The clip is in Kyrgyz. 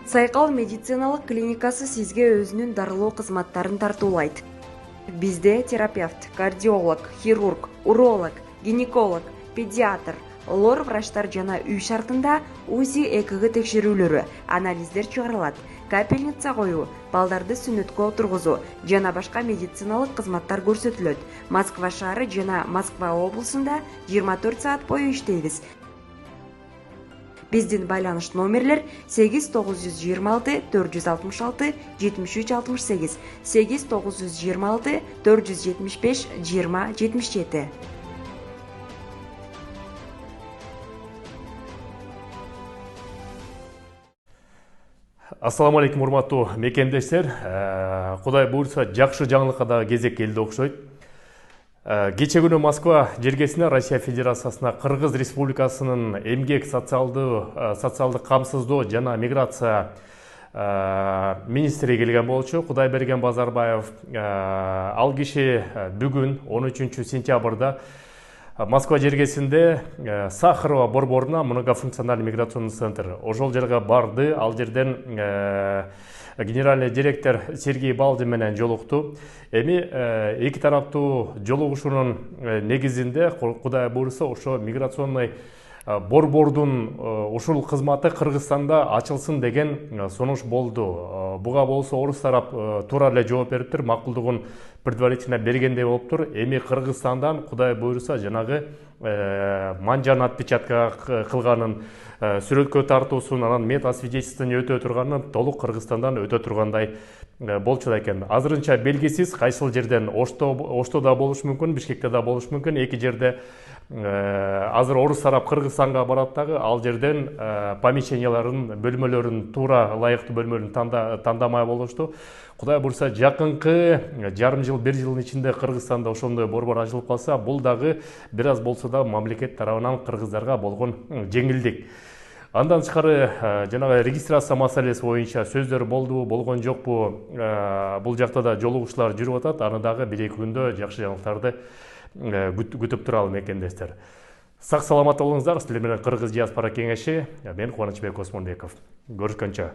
Сайкал медициналык клиникасы сизге өзүнүн дарылоо кызматтарын тартуулайт. Бизде терапевт, кардиолог, хирург, уролог, гинеколог, педиатр, лор врачтар жана үй шартында УЗИ ЭКГ текшерүүлөрү, анализдер чыгарылат, капельница коюу, балдарды сүнөткө отургузуу жана башка медициналык кызматтар көрсөтүлөт. Москва шаары жана Москва облусунда 24 саат бою иштейбиз. Биздин байланыш номерлер 8926 466 7368, 8926 475 2077. Ассаламу алейкум, урматтуу мекендештер. Кудай буйрса, жакшы жаңылыкка да кезек келди окшойт. Кече күнү Москва жергесине Россия Федерациясына Кыргыз Республикасынын эмгек социалдык камсыздоо жана миграция министри келген болчу, Кудайберген Базарбаев. Ал киши бүгүн 13 сентябрда Москва жергесинде Сахарова борборуна многофункциональный миграционный центр ошол жерге барды. Ал жерден генеральный директор Сергей Балдин менен жолукту. Эми эки тараптуу жолугушуунун негизинде Кудай буйрса ошо миграционный борбордун ушул кызматы Кыргызстанда ачылсын деген сунуш болду. Буга болсо орус тарап туура эле жооп бериптир, макулдугун предварительно бергендей болуптур. Эми Кыргызстандан Кудай буйрса жанагы манжан отпечатка кылганын, сүрөткө тартуусун, анан метасвидетельствование өтө турганын толук Кыргызстандан өтө тургандай болчу экен. Азырынча белгисиз, кайсыл жерден Ошто да болуш мүмкүн, Бишкекте да болуш мүмкүн. Эки жерде азыр орус тарап Кыргызстанга барат дагы, ал жерден помещенияларын, бөлмөлөрүн, туура ылайыктуу бөлмөлөрүн тандамай болушту. Кудай буйрса, жакынкы жарым жыл, бир жылдын ичинде Кыргызстанда ошондой борбор ачылып калса, бул дагы бир аз болсо да мамлекет тарабынан кыргыздарга болгон жеңилдик. Андан тышкары жанагы регистрация маселеси боюнча сөздөр болдубу, болгон жокпу, бул жакта да жолугушуулар жүрүп атат. Аны дагы бир-эки күндө жакшы жаңылыктарды күтүп туралы мекендештер. Сак саламат болуңуздар. Силер менен Кыргыз диаспора кеңеши, мен Кубанычбек Осмонбеков. Көрүшкөнчө.